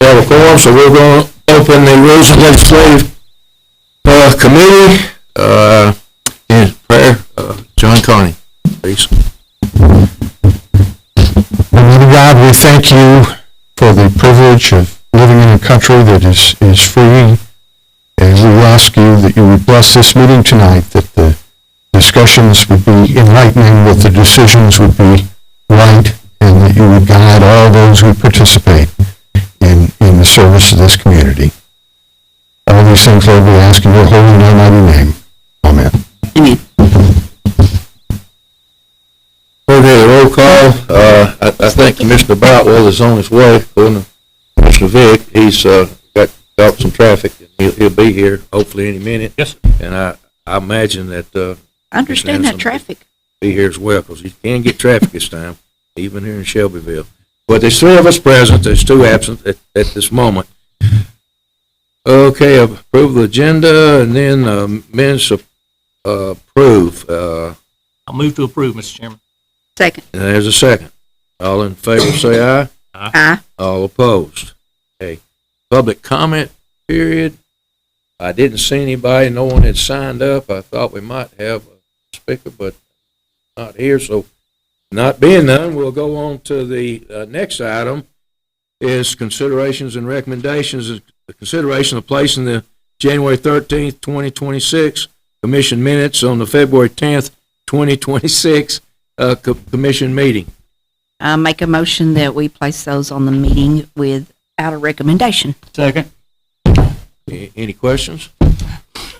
have a forum, so we're going to open the Rules and Legislative Committee. In prayer, John Carney, please. Almighty God, we thank you for the privilege of living in a country that is free, and we ask you that you would bless this meeting tonight, that the discussions would be enlightening, that the decisions would be right, and that you would guide all those who participate in the service of this community. All these things, Lord, we ask in your holy and almighty name. Amen. Amen. Okay, roll call. I think Commissioner Boutwell is on his way. According to Commissioner Vick, he's got some traffic. He'll be here hopefully any minute. Yes, sir. And I imagine that I understand that traffic. be here as well, because he can get traffic this time, even here in Shelbyville. But there's three of us present. There's two absent at this moment. Okay, approve the agenda, and then minutes approve. I'll move to approve, Mr. Chairman. Second. And there's a second. All in favor say aye. Aye. All opposed. Okay. Public comment period. I didn't see anybody. No one had signed up. I thought we might have a speaker, but not here. So not being none, we'll go on to the next item is considerations and recommendations. The consideration of placing the January 13th, 2026 commission minutes on the February 10th, 2026 commission meeting. I make a motion that we place those on the meeting without a recommendation. Second. Any questions?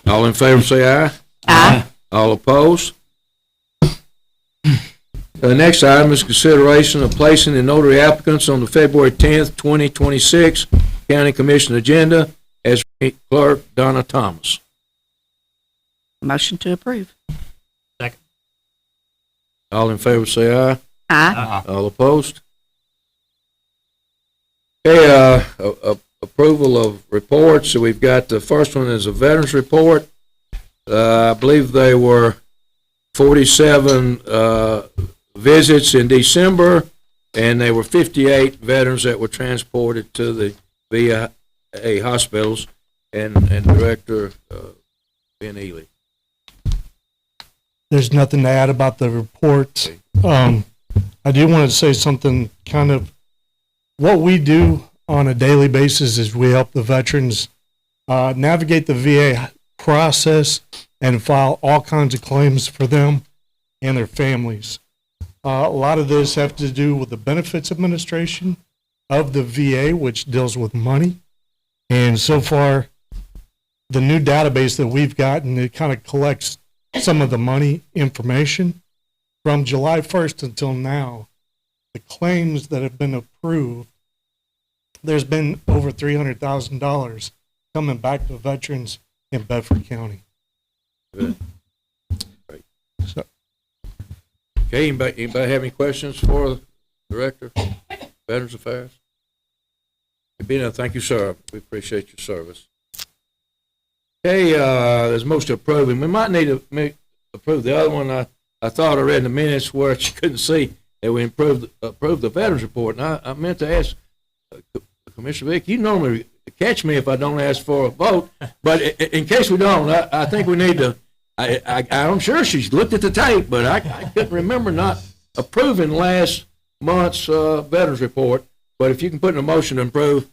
All in favor say aye. Aye. All opposed? The next item is consideration of placing the notary applicants on the February 10th, 2026 County Commission agenda as Clerk Donna Thomas. Motion to approve. Second. All in favor say aye. Aye. All opposed? Okay, approval of reports. So we've got the first one is a veterans report. I believe they were 47 visits in December, and there were 58 veterans that were transported to the VA hospitals, and Director Ben Ely. There's nothing to add about the report. I do want to say something kind of what we do on a daily basis is we help the veterans navigate the VA process and file all kinds of claims for them and their families. A lot of this have to do with the benefits administration of the VA, which deals with money. And so far, the new database that we've gotten, it kind of collects some of the money information. From July 1st until now, the claims that have been approved, there's been over $300,000 coming back to veterans in Bedford County. Good. Great. So, Okay, anybody have any questions for the Director, Veterans Affairs? Thank you, sir. We appreciate your service. Okay, there's most to approve, and we might need to approve the other one. I thought I read in the minutes where you couldn't see that we approved the veterans report, and I meant to ask Commissioner Vick, you normally catch me if I don't ask for a vote, but in case we don't, I think we need to, I'm sure she's looked at the tape, but I couldn't remember not approving last month's veterans report, but if you can put in a motion to approve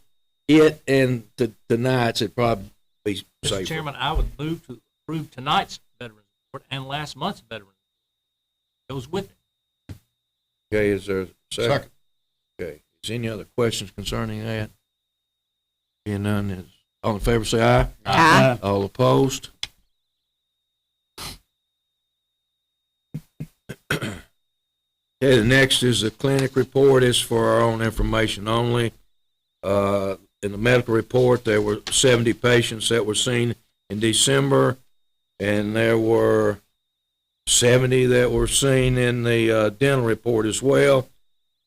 it and tonight's, it'd probably be safer. Mr. Chairman, I would move to approve tonight's veterans report and last month's veterans report. Goes with it. Okay, is there a second? Okay, is any other questions concerning that? Being none, is all in favor say aye. Aye. All opposed? Okay, the next is the clinic report. Is for our own information only. In the medical report, there were 70 patients that were seen in December, and there were 70 that were seen in the dental report as well.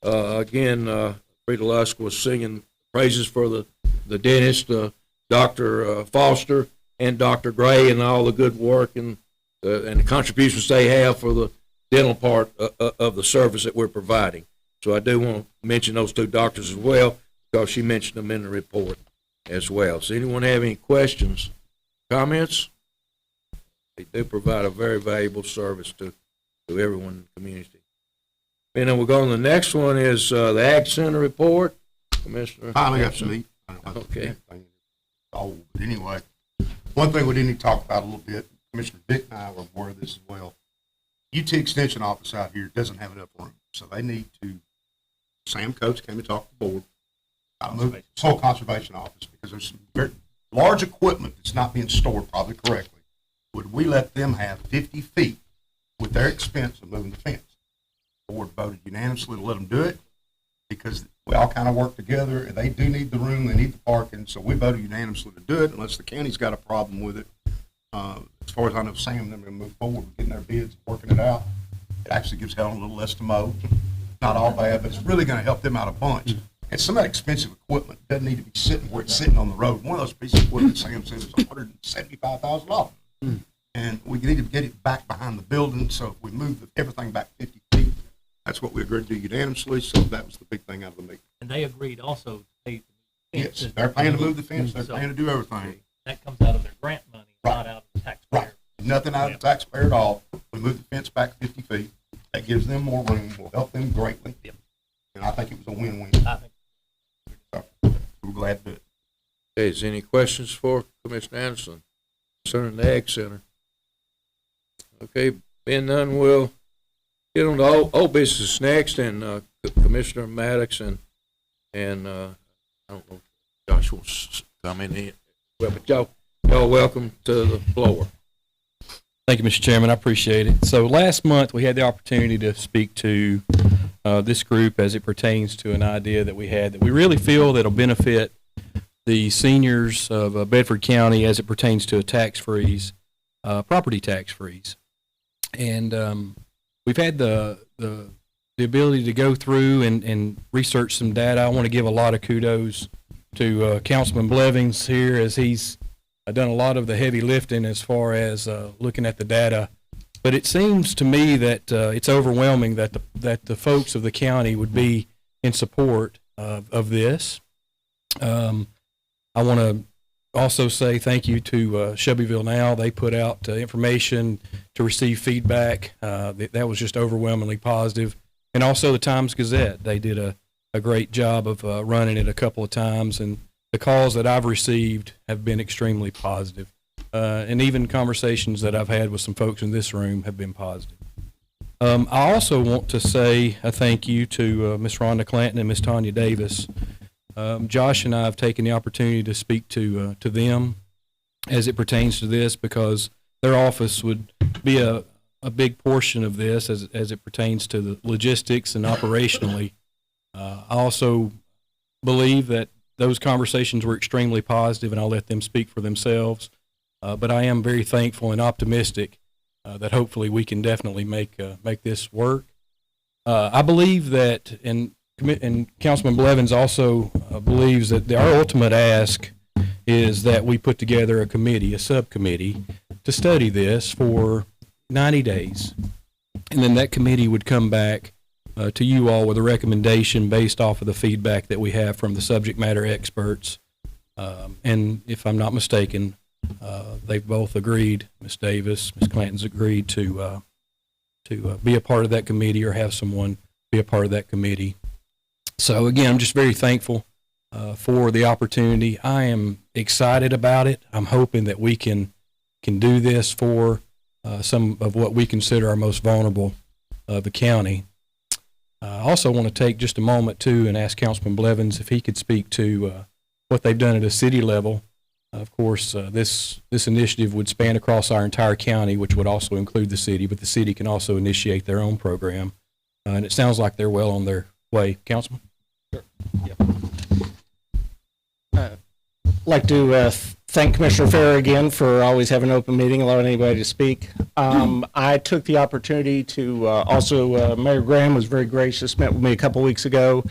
Again, Rita Lusk was singing praises for the dentist, Dr. Foster and Dr. Gray, and all the good work and the contributions they have for the dental part of the service that we're providing. So I do want to mention those two doctors as well. because she mentioned them in the report as well. Does anyone have any questions, comments? They do provide a very valuable service to everyone in the community. And then we'll go on, the next one is the Ag Center report. Commissioner. Finally got to meet. I don't know if Okay. anything is old, but anyway, one thing we did need to talk about a little bit, Commissioner Dick and I were aware of this as well. UT Extension Office out here doesn't have enough room, so they need to, Sam Coates came to talk to the board, move Soil Conservation Office, because there's some very large equipment that's not being stored probably correctly. Would we let them have 50 feet with their expense of moving the fence? The board voted unanimously to let them do it, because we all kind of work together, and they do need the room, they need the parking, so we voted unanimously to do it, unless the county's got a problem with it. As far as I know, Sam and them are going to move forward with getting their bids, working it out. It actually gives Helen a little less to mow. Not all bad, but it's really going to help them out a bunch. And some of that expensive equipment doesn't need to be sitting where it's sitting on the road. One of those pieces of equipment, Sam said, is $175,000. And we need to get it back behind the building, so if we move everything back 50 feet, that's what we agreed to unanimously, so that was the big thing out of the meeting. And they agreed also to pay. the fence. Yes, they're paying to move the fence, they're So paying to do everything. That comes out of their grant money, Right. not out of the taxpayer. Right. Nothing out of the taxpayer at all. We moved the fence back 50 feet. That gives them more room, will help them greatly. Yep. And I think it was a win-win. I think We're glad to do it. Okay, is there any questions for Commissioner Anderson concerning the Ag Center? Okay, being none, we'll get on to old business next, and Commissioner Maddox and I don't know if Josh wants to come in here, well, but y'all welcome to the floor. Thank you, Mr. Chairman. I appreciate it. So last month, we had the opportunity to speak to this group as it pertains to an idea that we had that we really feel that will benefit the seniors of Bedford County as it pertains to a tax freeze, property tax freeze. And we've had the ability to go through and research some data. I want to give a lot of kudos to Councilman Blevins here, as he's done a lot of the heavy lifting as far as looking at the data. But it seems to me that it's overwhelming that the folks of the county would be in support of this. I want to also say thank you to Shelbyville Now. They put out information to receive feedback. That was just overwhelmingly positive. And also the Times Gazette. They did a great job of running it a couple of times, and the calls that I've received have been extremely positive. And even conversations that I've had with some folks in this room have been positive. I also want to say a thank you to Ms. Rhonda Clanton and Ms. Tanya Davis. Josh and I have taken the opportunity to speak to them as it pertains to this, because their office would be a big portion of this as it pertains to the logistics and operationally. I also believe that those conversations were extremely positive, and I'll let them speak for themselves. But I am very thankful and optimistic that hopefully we can definitely make this work. I believe that, and Councilman Blevins also believes that our ultimate ask is that we put together a committee, a subcommittee, to study this for 90 days. And then that committee would come back to you all with a recommendation based off of the feedback that we have from the subject matter experts. And if I'm not mistaken, they've both agreed, Ms. Davis, Ms. Clanton's agreed to be a part of that committee, or have someone be a part of that committee. So again, I'm just very thankful for the opportunity. I am excited about it. I'm hoping that we can do this for some of what we consider our most vulnerable of the county. I also want to take just a moment too and ask Councilman Blevins if he could speak to what they've done at a city level. Of course, this initiative would span across our entire county, which would also include the city, but the city can also initiate their own program. And it sounds like they're well on their way. Councilman? Sure. Like to thank Commissioner Farrer again for always having an open meeting, allowing anybody to speak. I took the opportunity to also, Mayor Graham was very gracious, met with me a couple weeks ago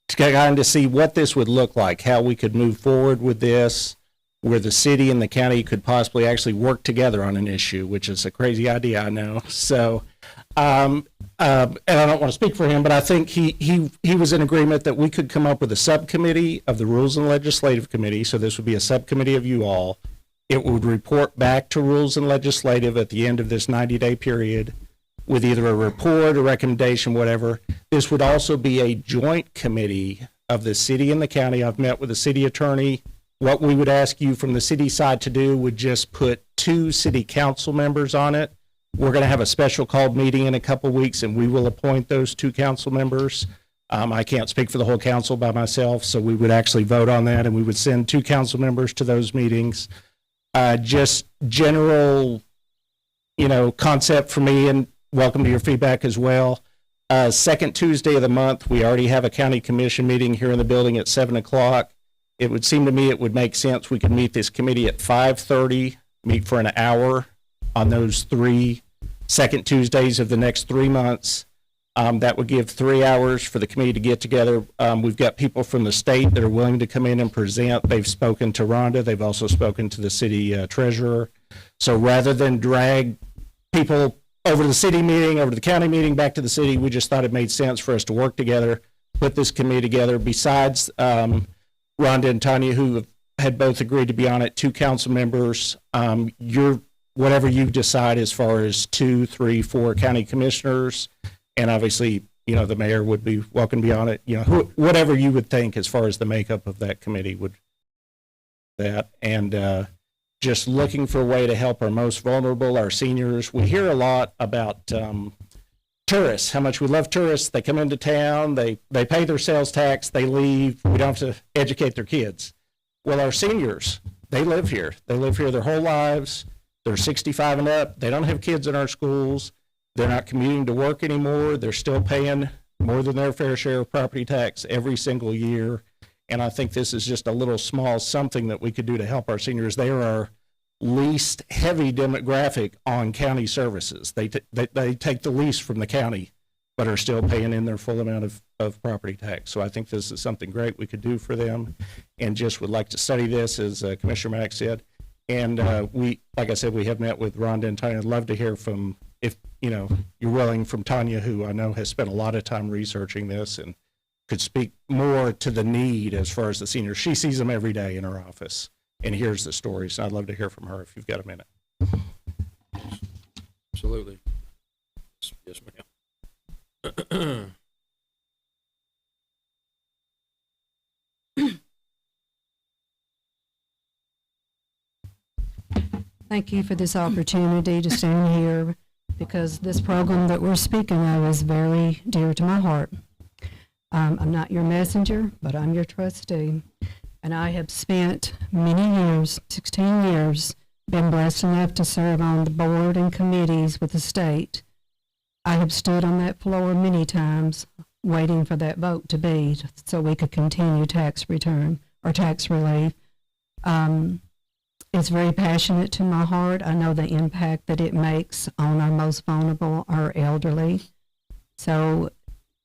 to kind of see what this would look like, how we could move forward with this, where the city and the county could possibly actually work together on an issue, which is a crazy idea, I know. So I and I don't want to speak for him, but I think he was in agreement that we could come up with a subcommittee of the Rules and Legislative Committee. So this would be a subcommittee of you all. It would report back to Rules and Legislative at the end of this 90-day period with either a report, a recommendation, whatever. This would also be a joint committee of the city and the county. I've met with the city attorney. What we would ask you from the city side to do would just put 2 city council members on it. We're going to have a special called meeting in a couple weeks, and we will appoint those 2 council members. I can't speak for the whole council by myself, so we would actually vote on that, and we would send 2 council members to those meetings. Just general, concept for me, and welcome to your feedback as well. Second Tuesday of the month, we already have a county commission meeting here in the building at 7 o'clock. It would seem to me it would make sense we could meet this committee at 5:30, meet for an hour on those 3 second Tuesdays of the next 3 months. That would give 3 hours for the committee to get together. We've got people from the state that are willing to come in and present. They've spoken to Rhonda. They've also spoken to the city treasurer. So rather than drag people over to the city meeting, over to the county meeting, back to the city, we just thought it made sense for us to work together, put this committee together. Besides Rhonda and Tanya, who had both agreed to be on it, 2 council members, whatever you decide as far as 2, 3, 4 county commissioners, and obviously, the mayor would be welcome to be on it. Whatever you would think as far as the makeup of that committee would that. And just looking for a way to help our most vulnerable, our seniors. We hear a lot about tourists, how much we love tourists. They come into town, they pay their sales tax, they leave. We don't have to educate their kids. Well, our seniors, they live here. They live here their whole lives. They're 65 and up. They don't have kids in our schools. They're not commuting to work anymore. They're still paying more than their fair share of property tax every single year. And I think this is just a little small something that we could do to help our seniors. They are our least heavy demographic on county services. They take the least from the county, but are still paying in their full amount of property tax. So I think this is something great we could do for them, and just would like to study this, as Commissioner Mack said. And like I said, we have met with Rhonda and Tanya. I'd love to hear from, if you're willing, from Tanya, who I know has spent a lot of time researching this and could speak more to the need as far as the seniors. She sees them every day in her office and hears the stories. So I'd love to hear from her if you've got a minute. Absolutely. Yes, ma'am. Thank you for this opportunity to stand here, because this program that we're speaking of is very dear to my heart. I'm not your messenger, but I'm your trustee. And I have spent many years, 16 years, been blessed enough to serve on the board and committees with the state. I have stood on that floor many times waiting for that vote to be so we could continue tax return or tax relief. It's very passionate to my heart. I know the impact that it makes on our most vulnerable, our elderly. So,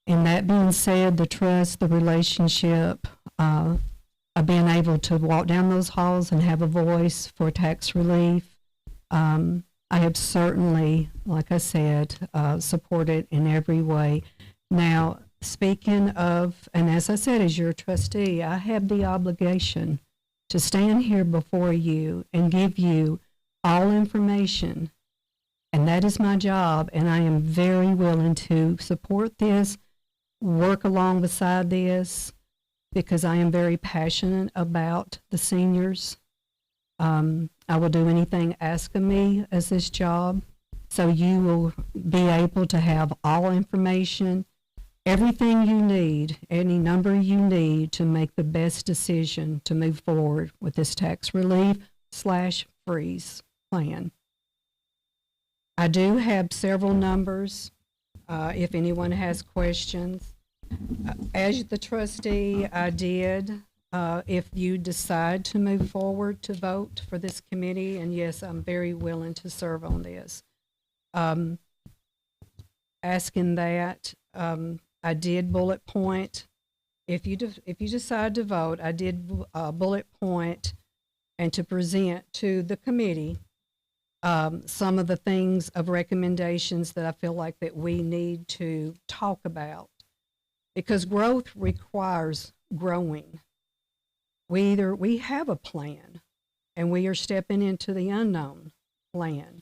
in that being said, the trust, the relationship, of being able to walk down those halls and have a voice for tax relief, I have certainly, like I said, supported in every way. Now, speaking of, and as I said, as your trustee, I have the obligation to stand here before you and give you all information. And that is my job, and I am very willing to support this, work along beside this, because I am very passionate about the seniors. I will do anything asked of me as this job, so you will be able to have all information, everything you need, any number you need to make the best decision to move forward with this tax relief / freeze plan. I do have several numbers if anyone has questions. As the trustee, I did, if you decide to move forward to vote for this committee, and yes, I'm very willing to serve on this. Asking that, I did bullet point, if you decide to vote, I did bullet point and to present to the committee some of the things of recommendations that I feel like that we need to talk about, because growth requires growing. We have a plan, and we are stepping into the unknown plan.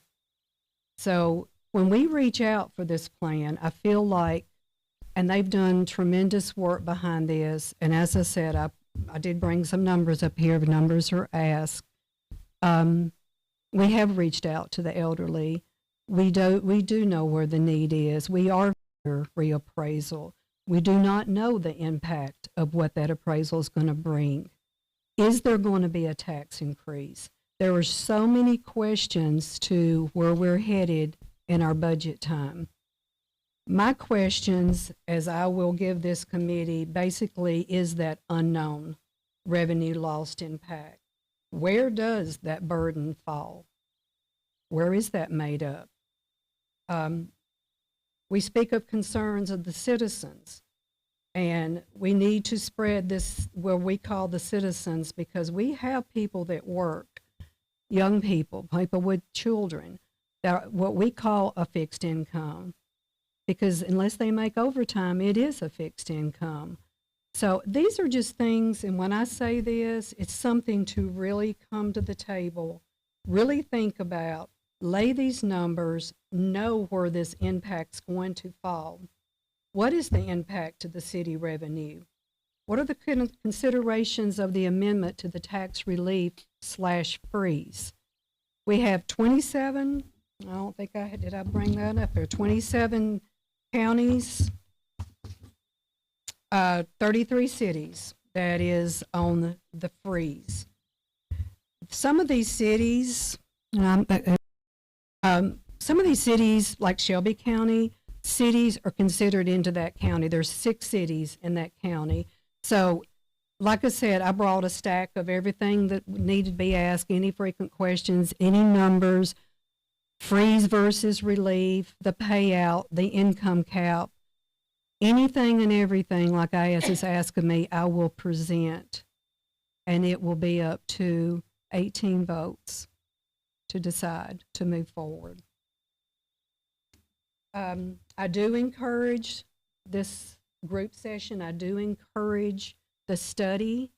So when we reach out for this plan, I feel like, and they've done tremendous work behind this. And as I said, I did bring some numbers up here. The numbers are asked. We have reached out to the elderly. We do know where the need is. We are for reappraisal. We do not know the impact of what that appraisal is going to bring. Is there going to be a tax increase? There are so many questions to where we're headed in our budget time. My questions, as I will give this committee, basically is that unknown revenue lost impact. Where does that burden fall? Where is that made up? We speak of concerns of the citizens, and we need to spread this where we call the citizens, because we have people that work, young people, people with children, that what we call a fixed income, because unless they make overtime, it is a fixed income. So these are just things, and when I say this, it's something to really come to the table, really think about, lay these numbers, know where this impact's going to fall. What is the impact to the city revenue? What are the considerations of the amendment to the tax relief / freeze? We have 27, I don't think did I bring that up there? 27 counties, 33 cities that is on the freeze. Some of these cities, like Shelby County, cities are considered into that county. There's 6 cities in that county. So, like I said, I brought a stack of everything that needed to be asked, any frequent questions, any numbers, freeze versus relief, the payout, the income cap, anything and everything like IS is asking me, I will present. And it will be up to 18 votes to decide to move forward. I do encourage this group session. I do encourage the study.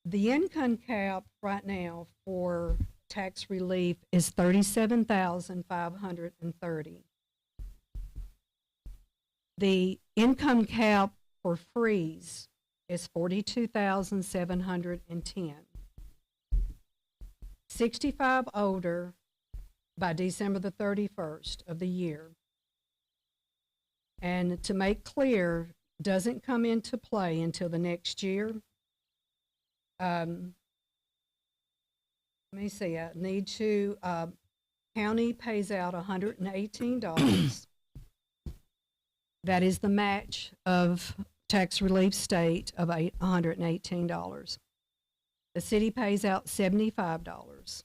The income cap right now for tax relief is $37,530. The income cap for freeze is $42,710. 65 older by December the 31st of the year. And to make clear, doesn't come into play until the next year. Let me see, I need to, county pays out $118. That is the match of tax relief state of $118. The city pays out $75.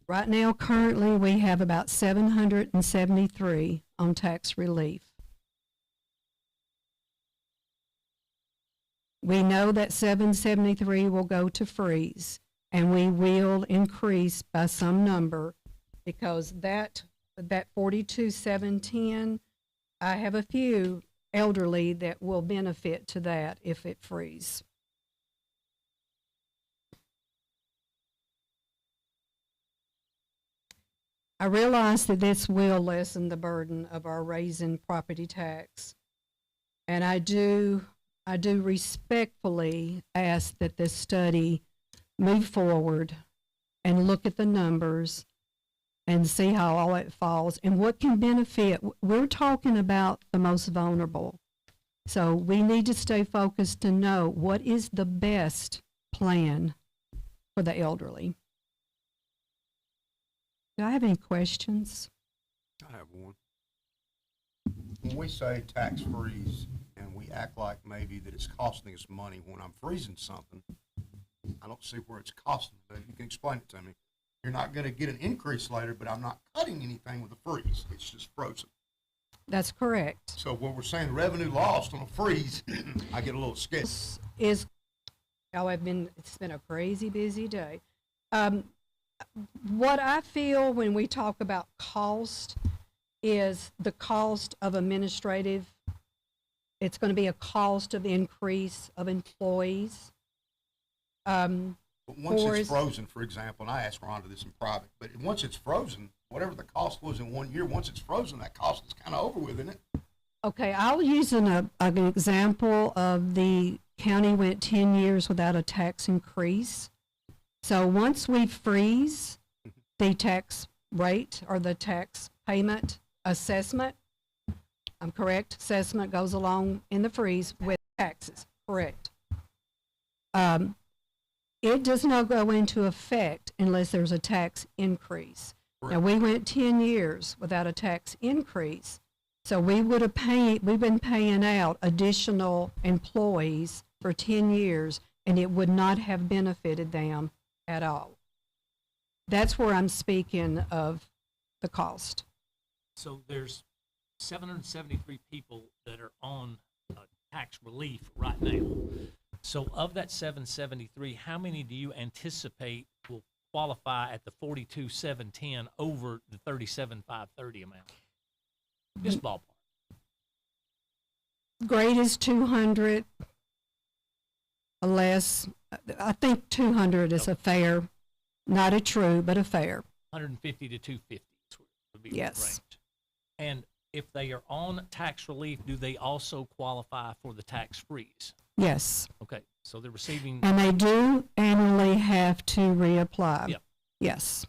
Right now, currently, we have about 773 on tax relief. We know that 773 will go to freeze, and we will increase by some number, because that 42,710, I have a few elderly that will benefit to that if it freeze. I realize that this will lessen the burden of our raising property tax, and I do respectfully ask that this study move forward and look at the numbers and see how all it falls and what can benefit. We're talking about the most vulnerable, so we need to stay focused to know what is the best plan for the elderly. Do I have any questions? I have one. When we say tax freeze and we act like maybe that it's costing us money when I'm freezing something, I don't see where it's costing, but you can explain it to me. You're not going to get an increase later, but I'm not cutting anything with a freeze. It's just frozen. That's correct. So when we're saying revenue lost on a freeze, I get a little scared. It's been a crazy busy day. what I feel when we talk about cost is the cost of administrative. It's going to be a cost of increase of employees. But once Or it's is- frozen, for example, and I asked Rhonda this in private, but once it's frozen, whatever the cost was in 1 year, once it's frozen, that cost is kind of over with, isn't it? Okay, I'll use an example of the county went 10 years without a tax increase. So once we freeze the tax rate or the tax payment assessment, I'm correct, assessment goes along in the freeze with taxes, correct. It does not go into effect unless there's a tax increase. Now, we went 10 years without a tax increase, so we've been paying out additional employees for 10 years, and it would not have benefited them at all. That's where I'm speaking of the cost. So there's 773 people that are on tax relief right now. So of that 773, how many do you anticipate will qualify at the 42,710 over the 37,530 amount? Just ballpark. Grade is 200, less, I think 200 is a fair, not a true, but a fair. 150 to 250 would be Yes. range. And if they are on tax relief, do they also qualify for the tax freeze? Yes. Okay, so they're receiving, And they do annually have to reapply. Yep. Yes.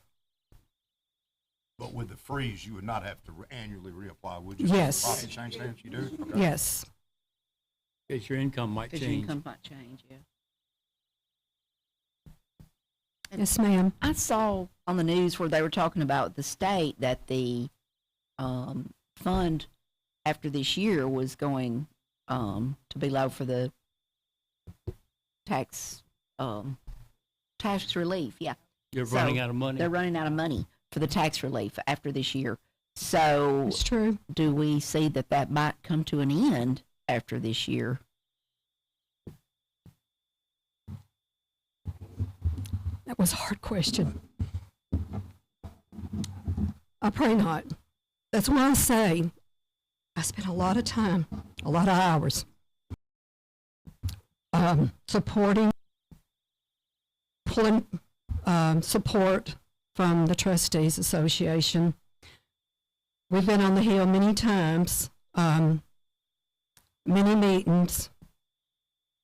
But with the freeze, you would not have to annually reapply, would you? Yes. Property change stamps, you do? Okay. Yes. Because your income might Because your change. income might change, yeah. Yes, ma'am. I saw on the news where they were talking about the state that the fund after this year was going to be low for the tax relief. Yeah, You're So, running out of money. they're running out of money for the tax relief after this year. So, It's true. do we see that might come to an end after this year? That was a hard question. I pray not. That's why I say I spent a lot of time, a lot of hours supporting, pulling support from the Trustees Association. We've been on the Hill many times, many meetings,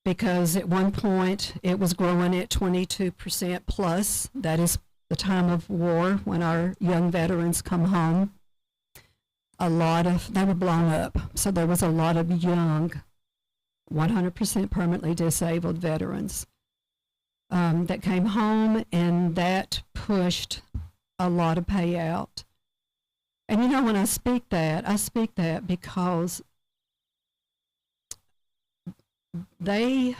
because at one point it was growing at 22% plus. That is the time of war when our young veterans come home. They were blown up. So there was a lot of young, 100% permanently disabled veterans that came home, and that pushed a lot of payout. And you know, when I speak that because they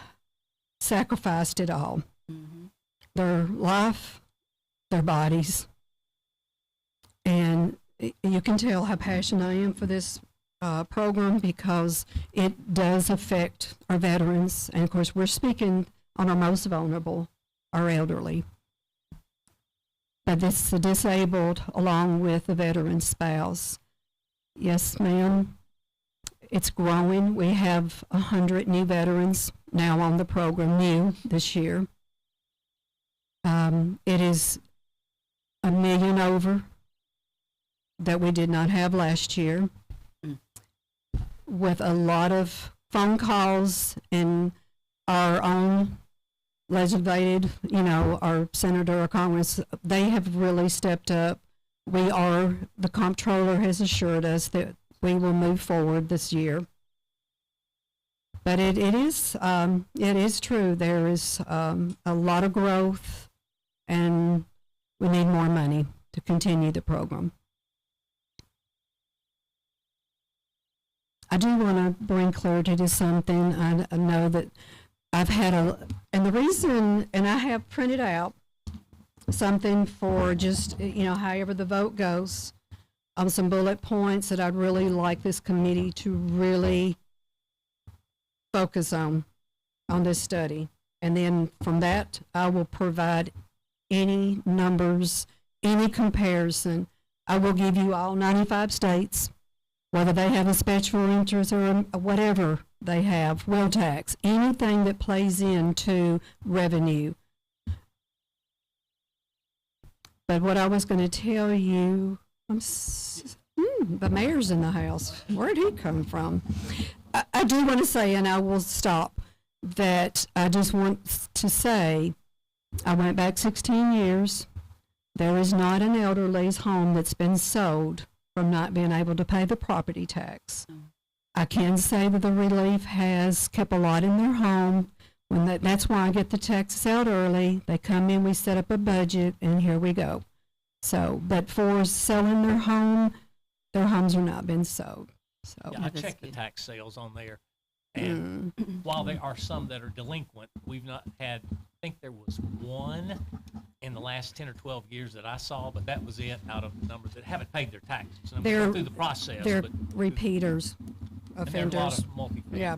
sacrificed it all. Mm-hmm. Their life, their bodies. And you can tell how passionate I am for this program because it does affect our veterans. And of course, we're speaking on our most vulnerable, our elderly. But it's the disabled along with the veteran spouse. Yes, ma'am. It's growing. We have 100 new veterans now on the program, new this year. It is 1 million over that we did not have last year, with a lot of phone calls and our own legislative, our senator or Congress, they have really stepped up. The comptroller has assured us that we will move forward this year. But it is true. There is a lot of growth, and we need more money to continue the program. I do want to bring clarity to something. I know that I've had and the reason, and I have printed out something for just, however the vote goes, some bullet points that I'd really like this committee to really focus on this study. And then from that, I will provide any numbers, any comparison. I will give you all 95 states, whether they have a special interest or whatever they have, well tax, anything that plays into revenue. But what I was going to tell you, the mayor's in the house. Where'd he come from? I do want to say, and I will stop, that I just want to say, I went back 16 years. There is not an elderly's home that's been sold from not being able to pay the property tax. I can say that the relief has kept a lot in their home. That's why I get the taxes out early. They come in, we set up a budget, and here we go. So, but for selling their homes are not been sold. So Yeah, I checked the tax sales on there, and while there are some that are delinquent, we've not had, I think there was one in the last 10 or 12 years that I saw, but that was it out of the numbers that haven't paid their taxes. And They're- through the process, they're but repeaters, and there are a lot offenders. of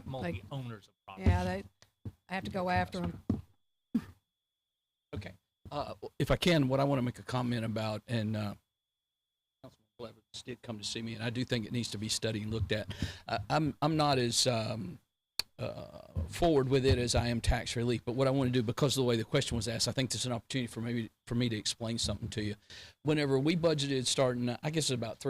multi-owners of property. Yeah, I have to go after them. Okay. If I can, what I want to make a comment about, and Councilman Blevins did come to see me, and I do think it needs to be studied and looked at. I'm not as forward with it as I am tax relief, but what I want to do, because of the way the question was asked, I think there's an opportunity for me to explain something to you. Whenever we budgeted starting, I guess it's about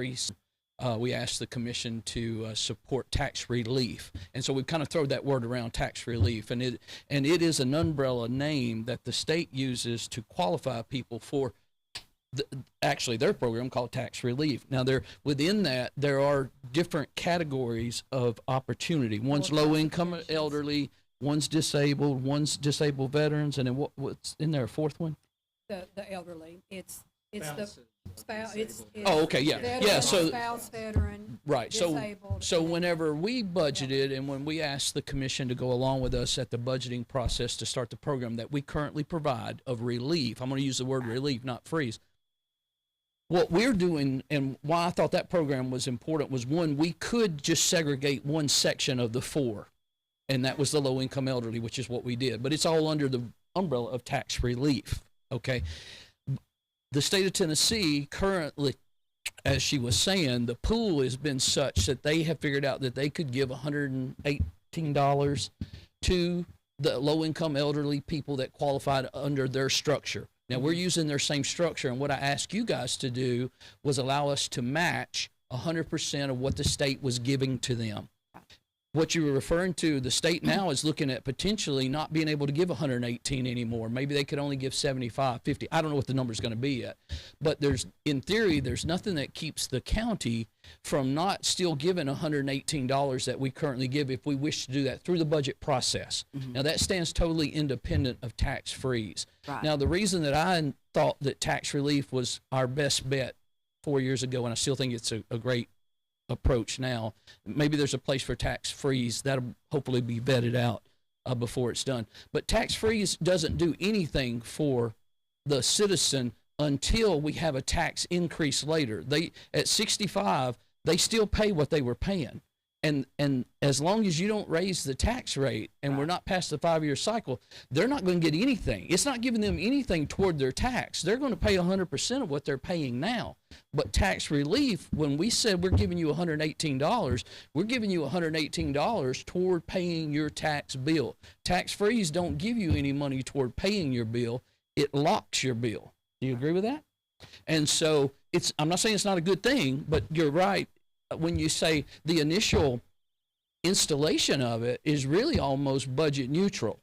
we asked the commission to support tax relief, and so we've kind of thrown that word around, tax relief, and it is an umbrella name that the state uses to qualify people for actually their program called tax relief. Now, within that there are different categories of opportunity. One's low income elderly, one's disabled veterans, and then what's in there, a fourth one? The elderly, it's the spouse, it's. Oh, okay, yeah. So spouse, veteran, right. disabled. So whenever we budgeted and when we asked the commission to go along with us at the budgeting process to start the program that we currently provide of relief, I'm going to use the word relief, not freeze. What we're doing, and why I thought that program was important, was one, we could just segregate one section of the four, and that was the low income elderly, which is what we did. But it's all under the umbrella of tax relief. Okay. The state of Tennessee currently, as she was saying, the pool has been such that they have figured out that they could give $118 to the low-income elderly people that qualified under their structure. Now, we're using their same structure, and what I asked you guys to do was allow us to match 100% of what the state was giving to them. What you were referring to, the state now is looking at potentially not being able to give 118 anymore. Maybe they could only give 75, 50. I don't know what the number is going to be yet. But in theory, there's nothing that keeps the county from not still giving $118 that we currently give if we wish to do that through the budget process. Now, that stands totally independent of tax freeze. Right. Now, the reason that I thought that tax relief was our best bet 4 years ago, and I still think it's a great approach now. Maybe there's a place for tax freeze that'll hopefully be vetted out before it's done. But tax freeze doesn't do anything for the citizen until we have a tax increase later. At 65, they still pay what they were paying. And as long as you don't raise the tax rate and we're not past the 5-year cycle, they're not going to get anything. It's not giving them anything toward their tax. They're going to pay 100% of what they're paying now. But tax relief, when we said we're giving you $118, we're giving you $118 toward paying your tax bill. Tax freeze don't give you any money toward paying your bill. It locks your bill. Do you agree with that? And so I'm not saying it's not a good thing, but you're right. When you say the initial installation of it is really almost budget neutral.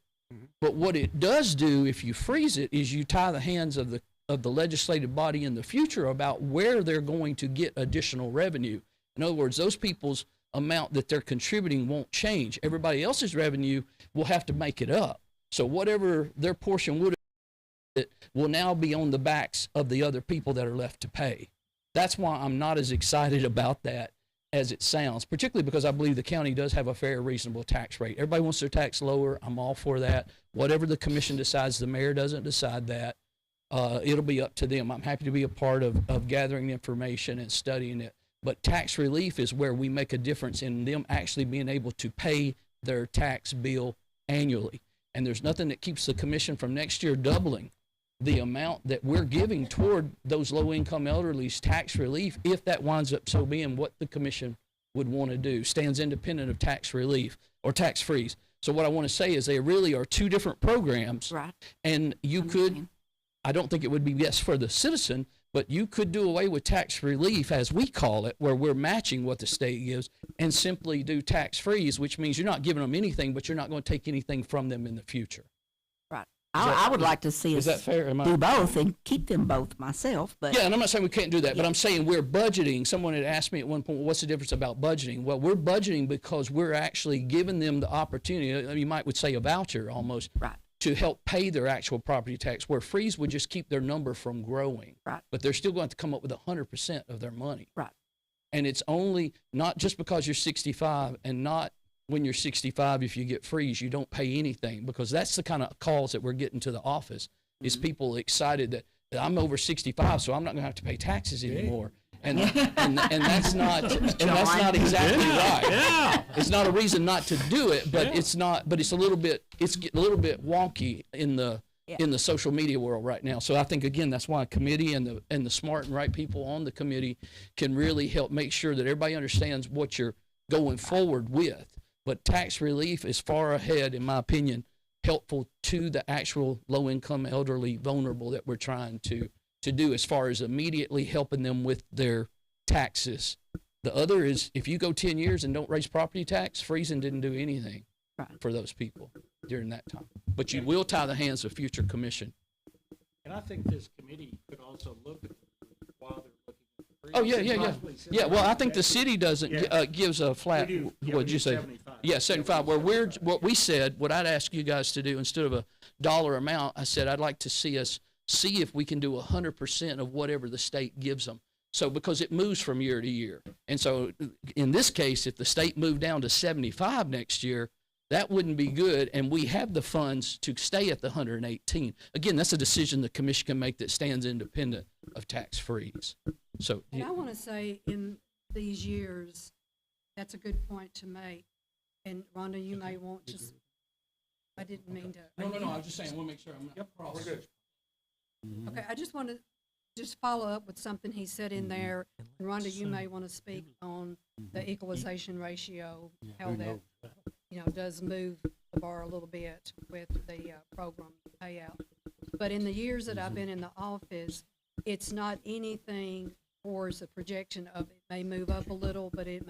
But what it does do if you freeze it is you tie the hands of the legislative body in the future about where they're going to get additional revenue. In other words, those people's amount that they're contributing won't change. Everybody else's revenue will have to make it up. So whatever their portion would have, it will now be on the backs of the other people that are left to pay. That's why I'm not as excited about that as it sounds, particularly because I believe the county does have a fair, reasonable tax rate. Everybody wants their tax lower. I'm all for that. Whatever the commission decides, the mayor doesn't decide that. It'll be up to them. I'm happy to be a part of gathering information and studying it. But tax relief is where we make a difference in them actually being able to pay their tax bill annually. And there's nothing that keeps the commission from next year doubling the amount that we're giving toward those low-income elderly's tax relief, if that winds up so being what the commission would want to do, stands independent of tax relief or tax freeze. So what I want to say is they really are two different programs. Right. And you could, I don't think it would be best for the citizen, but you could do away with tax relief, as we call it, where we're matching what the state gives, and simply do tax freeze, which means you're not giving them anything, but you're not going to take anything from them in the future. Right. I would like to see Is us that fair? do both and keep them both myself, but. Yeah, and I'm not saying we can't do that, but I'm saying we're budgeting. Someone had asked me at one point, well, what's the difference about budgeting? Well, we're budgeting because we're actually giving them the opportunity, you might would say a voucher almost, Right. to help pay their actual property tax, where freeze would just keep their number from growing. Right. But they're still going to come up with 100% of their money. Right. And it's only not just because you're 65 and not when you're 65, if you get freeze, you don't pay anything, because that's the kind of calls that we're getting to the office is people excited that I'm over 65, so I'm not going to have to pay taxes anymore. And that's not exactly right. Yeah. It's not a reason not to do it, but it's not. But it's getting a little bit wonky in the social media world right now. So I think again that's why a committee and the smart and right people on the committee can really help make sure that everybody understands what you're going forward with. But tax relief is far ahead, in my opinion, helpful to the actual low-income, elderly, vulnerable that we're trying to do as far as immediately helping them with their taxes. The other is if you go 10 years and don't raise property tax, freezing didn't do anything for those people during that time. But you will tie the hands of future commission. And I think this committee could also look at while they're looking at the freeze. Oh, yeah. Yeah, well, I think the city doesn't, gives a flat, We do. Yeah, what'd we you do say? 75. Yeah, 75, where what we said, what I'd ask you guys to do, instead of a dollar amount, I said, I'd like to see us see if we can do 100% of whatever the state gives them. So, because it moves from year to year. And so, in this case, if the state moved down to 75 next year, that wouldn't be good, and we have the funds to stay at the 118. Again, that's a decision the commission can make that stands independent of tax freeze. So, And I want to say in these years, that's a good point to make. And Rhonda, you may want to, I didn't mean to. No, I was just saying, we'll make sure I'm not cross. Okay, I just want to just follow up with something he said in there. And Rhonda, you may want to speak on the equalization ratio, how that, does move the bar a little bit with the program payout. But in the years that I've been in the office, it's not anything towards the projection of it may move up a little, but it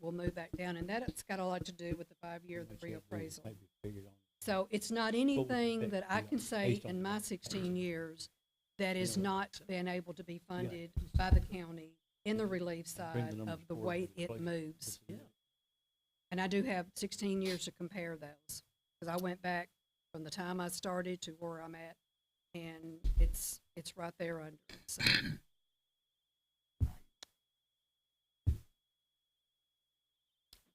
will move back down. And that's got a lot to do with the 5-year, the reappraisal. So it's not anything that I can say in my 16 years that is not been able to be funded by the county in the relief side of the way it moves. And I do have 16 years to compare those, because I went back from the time I started to where I'm at, and it's right there under. So.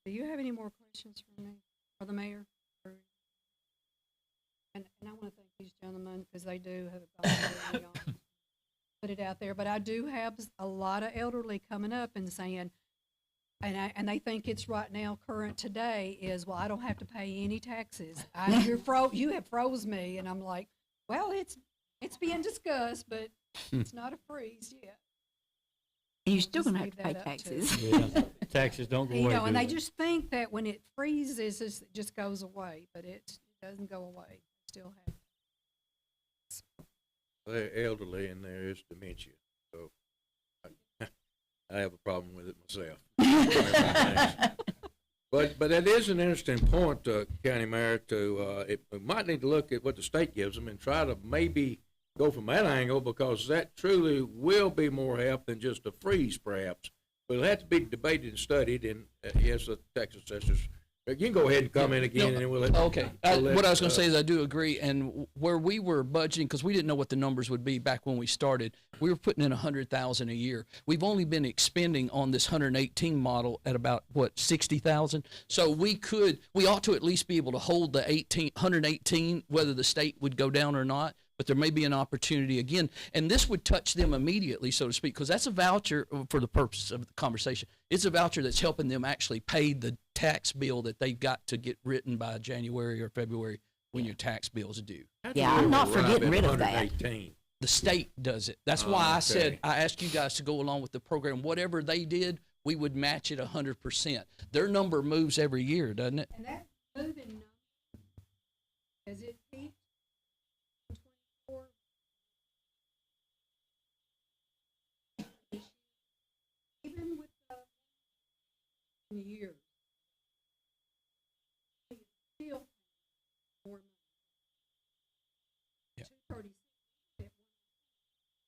Do you have any more questions for me or the mayor? And I want to thank these gentlemen, because they do have put it out there. But I do have a lot of elderly coming up and saying, and they think it's right now, current today is, well, I don't have to pay any taxes. You have froze me, and I'm like, well, it's being discussed, but it's not a freeze yet. You're still going to have to pay taxes. Yeah, taxes don't go away. And they just think that when it freezes, it just goes away, but it doesn't go away. It still happens. They're elderly and there is dementia, so I have a problem with it myself. But that is an interesting point, County Mayor. We might need to look at what the state gives them and try to maybe go from that angle, because that truly will be more help than just a freeze, perhaps. But it'll have to be debated and studied. And yes, the tax assessors. You can go ahead and comment again, and we'll let. Okay. What I was going to say is I do agree, and where we were budgeting, because we didn't know what the numbers would be back when we started, we were putting in $100,000 a year. We've only been expending on this 118 model at about 60,000. So we ought to at least be able to hold the 118, whether the state would go down or not. But there may be an opportunity again, and this would touch them immediately, so to speak, because that's a voucher for the purpose of the conversation. It's a voucher that's helping them actually pay the tax bill that they've got to get written by January or February when your tax bill's due. Yeah, I'm not for getting rid of that. 118. The state does it. That's why I said, I asked you guys to go along with the program. Whatever they did, we would match it 100%. Their number moves every year, doesn't it? And that moving number, has it peaked in 24? Even with the years, it's still more money. Yeah. 236 at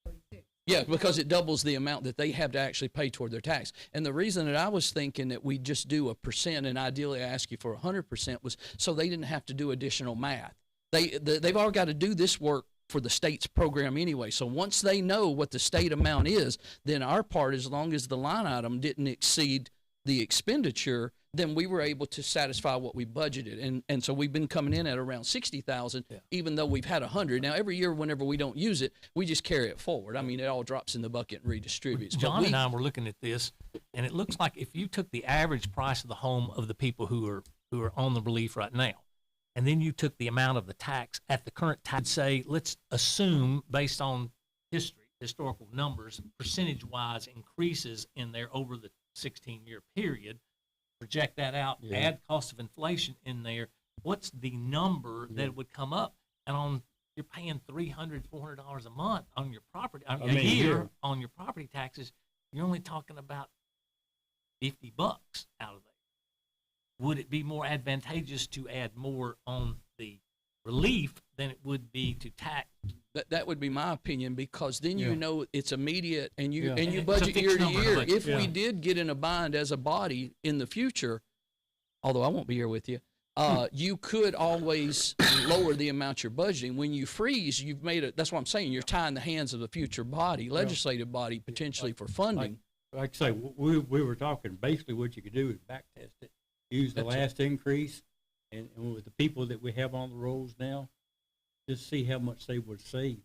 136. Yeah, because it doubles the amount that they have to actually pay toward their tax. And the reason that I was thinking that we just do a percent and ideally I ask you for 100% was so they didn't have to do additional math. They've all got to do this work for the state's program anyway. So once they know what the state amount is, then our part, as long as the line item didn't exceed the expenditure, then we were able to satisfy what we budgeted. And so we've been coming in at around 60,000, even though we've had 100. Now, every year, whenever we don't use it, we just carry it forward. I mean, it all drops in the bucket and redistributes. But John and I were looking at this, and it looks like if you took the average price of the home of the people who are on the relief right now, and then you took the amount of the tax at the current tax, say, let's assume based on historical numbers, percentage-wise increases in there over the 16-year period, project that out, add cost of inflation in there, what's the number that would come up? And you're paying $300, $400 a month on your property, a year on your property taxes, you're only talking about $50 out of there. Would it be more advantageous to add more on the relief than it would be to tax? That would be my opinion, because then you know it's immediate and you And it's a budget fixed year to number, year. but- If we did get in a bind as a body in the future, although I won't be here with you, you could always lower the amount you're budgeting. When you freeze, you've made that's what I'm saying. You're tying the hands of a future body, legislative body, potentially for funding. Like I say, we were talking, basically what you could do is back test it, use the That's it. last increase, and with the people that we have on the rolls now, just see how much they would save.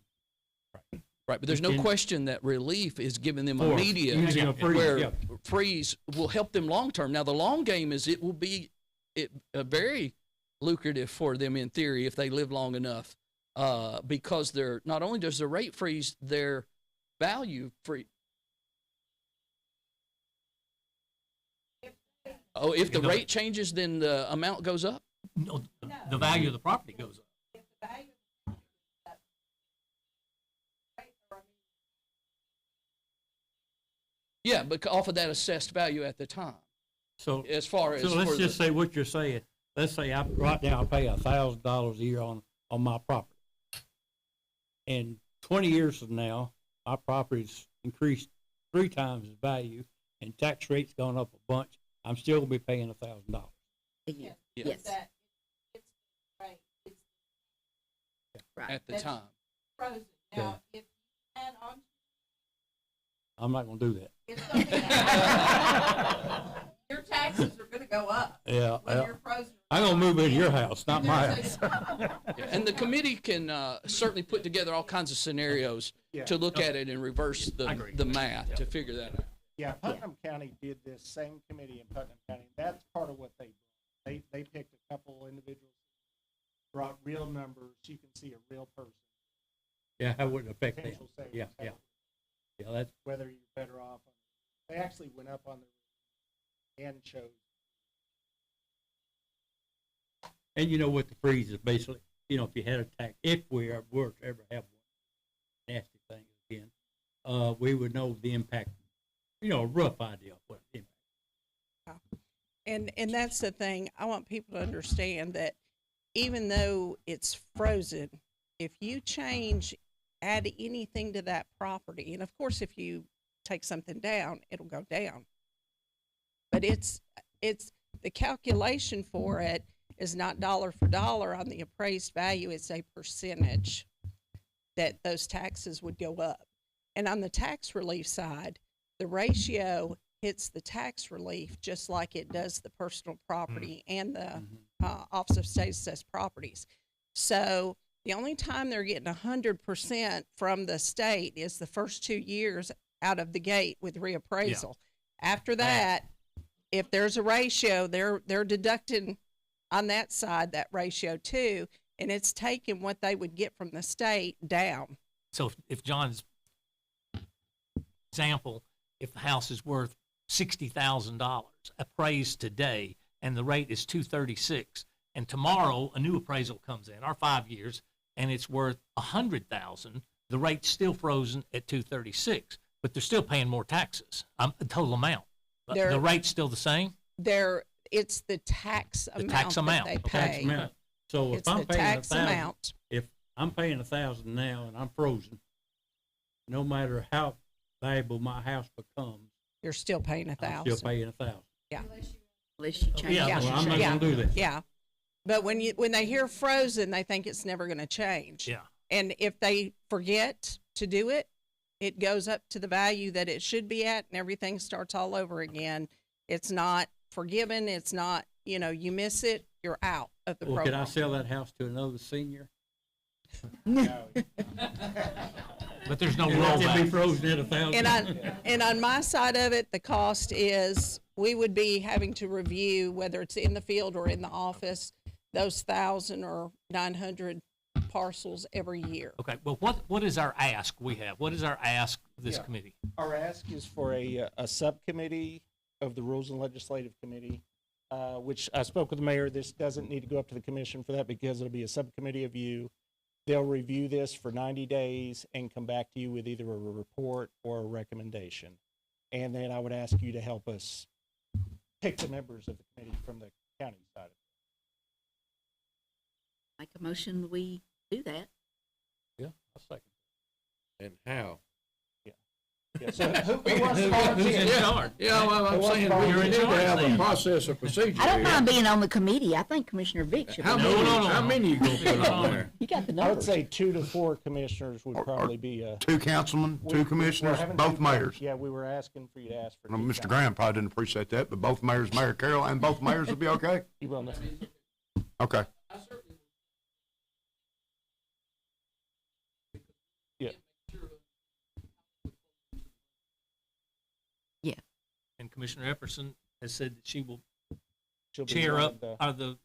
Right, but there's no question that relief is giving them For immediate, using a freeze, where yeah. freeze will help them long term. Now, the long game is it will be very lucrative for them in theory if they live long enough, because they're not only does the rate freeze, their value free. Oh, if the rate changes, then the amount goes up? No, the value of the property goes up. Yeah, but off of that assessed value at the time. So, As far as so for let's the- just say what you're saying. Let's say right now I pay $1,000 a year on my property. And 20 years from now, my property's increased 3 times its value and tax rate's gone up a bunch. I'm still gonna be paying $1,000. Yes. Yeah. Yes. Right. at the time. Frozen. Now, if you add on, I'm not gonna do that. it's gonna be, your taxes are gonna go up Yeah, when you're frozen. I'm gonna move in your house, not my house. And the committee can certainly put together all kinds of scenarios to look at it and reverse the math to figure that out. Yeah, Putnam County did this, same committee in Putnam County. That's part of what they brought. They picked a couple individuals, brought real numbers. You can see a real person. Yeah, I wouldn't affect them. Potential savings. Yeah, yeah. Yeah, that's, Whether you're better off. They actually went up on the and showed. and you know what the freeze is basically, if you had a tax, if we were to ever have one nasty thing again, we would know the impact, a rough idea of what the impact. And that's the thing. I want people to understand that even though it's frozen, if you add anything to that property, and of course, if you take something down, it'll go down. But it's the calculation for it is not dollar for dollar on the appraised value. It's a percentage that those taxes would go up. And on the tax relief side, the ratio hits the tax relief just like it does the personal property and the Office of State Assessed Properties. So the only time they're getting 100% from the state is the first 2 years out of the gate with reappraisal. After that, if there's a ratio, they're deducting on that side that ratio too, and it's taken what they would get from the state down. So if John's example, if the house is worth $60,000 appraised today and the rate is 236, and tomorrow a new appraisal comes in, our 5 years, and it's worth 100,000, the rate's still frozen at 236, but they're still paying more taxes, the total amount. The rate's still the same? It's the tax amount tax amount. that they Tax pay. amount. So It's if I'm the paying tax 1,000, amount. if I'm paying 1,000 now and I'm frozen, no matter how valuable my house becomes, You're still paying I'm 1,000. still paying 1,000. Unless you change. Yeah, well, I'm not gonna do that. Yeah. But when they hear frozen, they think it's never going to change. Yeah. And if they forget to do it, it goes up to the value that it should be at, and everything starts all over again. It's not forgiven. It's not, you miss it, you're out of the Well, can program. I sell that house to another senior? But there's no It can be rollback. frozen at 1,000. And on my side of it, the cost is we would be having to review whether it's in the field or in the office, those 1,000 or 900 parcels every year. Okay, well, what is our ask we have? What is our ask of this Yeah. committee? Our ask is for a subcommittee of the Rules and Legislative Committee, which I spoke with the mayor. This doesn't need to go up to the commission for that because it'll be a subcommittee of you. They'll review this for 90 days and come back to you with either a report or a recommendation. And then I would ask you to help us pick the members of the committee from the county side of it. Make a motion, we do that. Yeah, I'll second. And how? Yeah, so who wants to volunteer? Who's in charge? Yeah, well, I'm Who wants saying to we volunteer? need to have a then. process or procedure. I don't here. mind being on the committee. I think Commissioner Vick should be. How on many, it. how many you gonna put on there? You got the I would numbers. say 2 to 4 commissioners would probably be a. 2 councilmen, 2 commissioners, both mayors. Yeah, we were asking for you to ask for. Well, 2 Mr. councilmen. Graham probably didn't appreciate that, but both mayors, Mayor Carroll and both mayors would be okay? You will know. Okay. Yeah. Yeah. And Commissioner Epperson has said that she will She'll be chair one up, of the-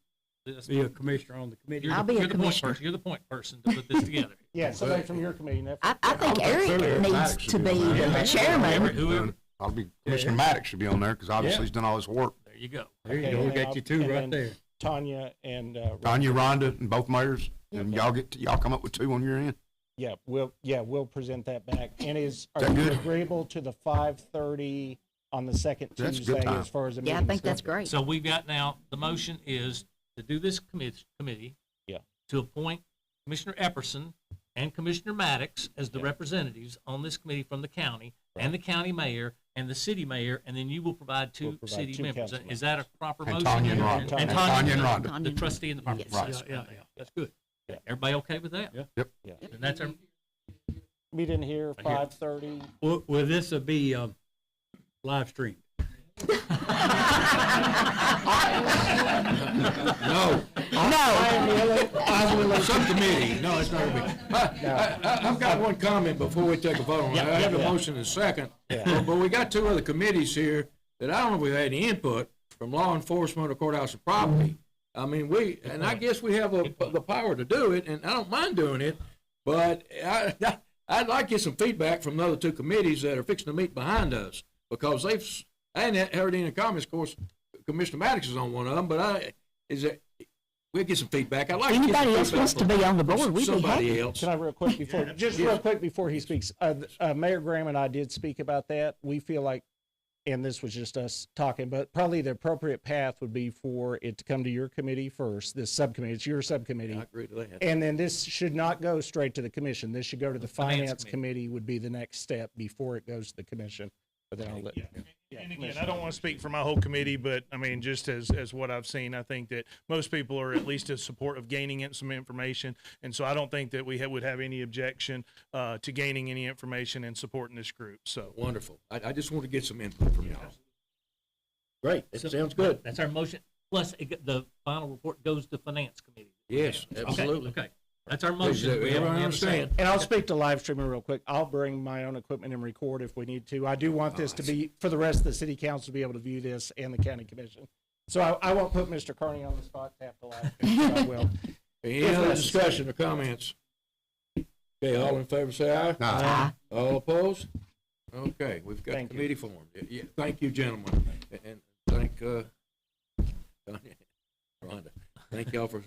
Be a commissioner on the committee. I'll be a you're the point commissioner. person. You're the point person to put this together. Yeah, somebody from your committee. I think Clearly, Eric needs Maddox to should be be on there. the chairman. Whoever. I'll be, Commissioner Maddox should be on there, because obviously Yeah. he's done all this work. There you go. There you Okay, go, we and got I'll- you 2 and right then there. Tanya and, Tanya, Rhonda, and both mayors, and y'all come up with 2 on your end? yeah, we'll present that back. And are that you good? agreeable to the 5:30 on the second That's a good Tuesday time. as far as the Yeah, I meeting's think that's concerned? great. So we've got now, the motion is to do this committee. Yeah. To appoint Commissioner Epperson and Commissioner Maddox as the representatives on this committee from the county, and the county mayor, and the city mayor, and then you will provide 2 We'll provide city 2 members. council Is that a proper And motion? Tanya and Rhonda. And Tanya and Rhonda. Tanya The trustee and the property. Yes. Yeah, that's good. Everybody okay with that? Yeah. Yep. Yeah. And that's our, Meet in here, Right here. 5:30. Well, this will be live streamed. No, No, subcommittee, no, it's not gonna be. I've got one comment before we take a vote on that. I have a motion and a second, but we got 2 other committees here that I don't know if we've had any input from law enforcement or courthouse and property. I mean, and I guess we have the power to do it, and I don't mind doing it, but I'd like to get some feedback from the other 2 committees that are fixing to meet behind us, because I hadn't heard any comments. Of course, Commissioner Maddox is on one of them, but we'll get some feedback. I'd like to get some anybody else feedback wants to from be on the board, we'd be somebody happy. else. Can I real quick before, real quick before he speaks, Mayor Graham and I did speak about that. We feel like, and this was just us talking, but probably the appropriate path would be for it to come to your committee first, this subcommittee, it's your subcommittee. I agree to that. And then this should not go straight to the commission. This should go to the Finance finance committee would be the next step before it goes to the commission. But then I'll let. And again, I don't want to speak for my whole committee, but I mean, just as what I've seen, I think that most people are at least in support of gaining some information. And so I don't think that we would have any objection to gaining any information and supporting this group. So Wonderful. I just want to get some input from y'all. Great, it sounds good. that's our motion. Plus, the final report goes to finance committee. Yes, Okay, absolutely. Okay, that's our motion. We have Everyone on the other side. understand? And I'll speak to live streaming real quick. I'll bring my own equipment and record if we need to. I do want this to be, for the rest of the city council to be able to view this and the county commission. So I won't put Mr. Carney on the spot to have to live stream, but I will. Any other discussion or comments? Okay, all in favor say aye. Aye. All opposed? Okay, we've got Thank you. committee formed. Yeah, thank you, gentlemen, and thank, Rhonda, thank y'all for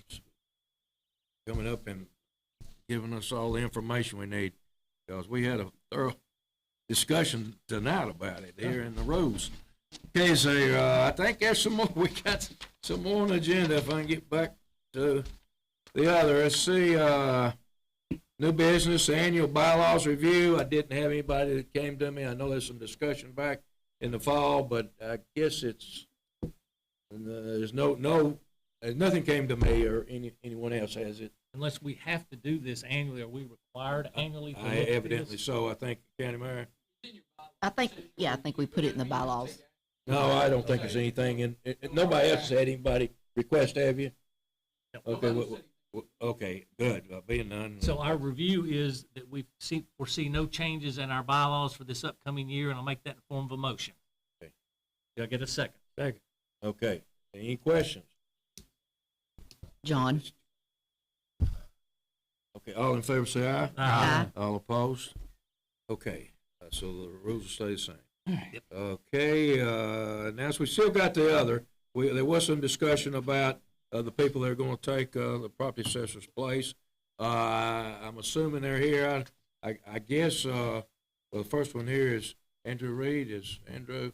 coming up and giving us all the information we need, because we had a thorough discussion tonight about it here in the rules. Okay, so, I think there's some more, we got some more on the agenda, if I can get back to the other. Let's see, new business, annual bylaws review. I didn't have anybody that came to me. I know there's some discussion back in the fall, but I guess it's, there's nothing came to me or anyone else, has it? Unless we have to do this annually, are we required annually to look at Evidently this? so, I think, County Mayor. I think we put it in the bylaws. No, I don't think there's anything in, nobody else has had anybody request, have you? Okay, okay, good, being none. So our review is that we foresee no changes in our bylaws for this upcoming year, and I'll make that in the form of a motion. Okay. Do I get a second? Second. Okay, any questions? John? Okay, all in favor say aye. Aye. All opposed? Okay, so the rules will stay the same. Okay, now, so we still got the other, there was some discussion about, the people that are gonna take, the property assessor's place. I'm assuming they're here, I guess, well, the first one here is Andrew Reed, is Andrew?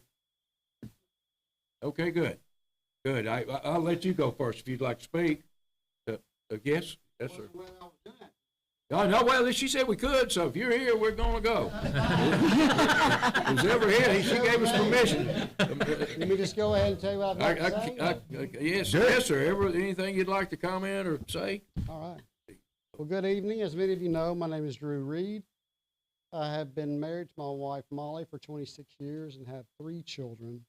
Okay, good, good, I'll let you go first if you'd like to speak. Yes, yes, sir. Oh, no, well, she said we could, so if you're here, we're gonna go. Who's ever here, she gave us permission. Let me just go ahead and tell you what I'd like to say. Yes, sir, anything you'd like to comment or say? All right. Well, good evening. As many of you know, my name is Drew Reed. I have been married to my wife Molly for 26 years and have 3 children.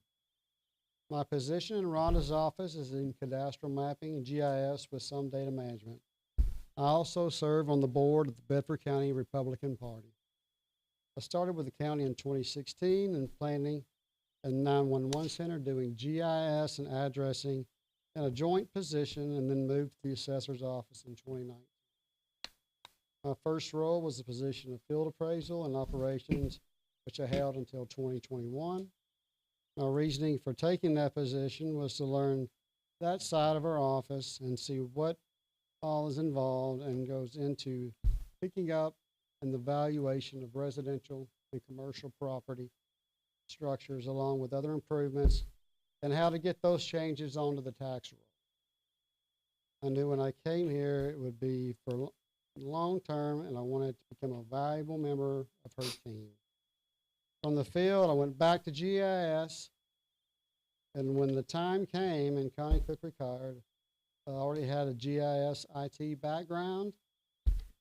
My position in Rhonda's office is in cadastral mapping and GIS with some data management. I also serve on the board of the Bedford County Republican Party. I started with the county in 2016 in planning and 911 center doing GIS and addressing in a joint position, and then moved to the assessor's office in 2019. My first role was the position of field appraisal and operations, which I held until 2021. My reasoning for taking that position was to learn that side of our office and see what all is involved and goes into picking up and the valuation of residential and commercial property structures, along with other improvements, and how to get those changes onto the tax roll. I knew when I came here it would be for long term, and I wanted to become a valuable member of her team. From the field, I went back to GIS, and when the time came and Connie Cook retired, I already had a GIS IT background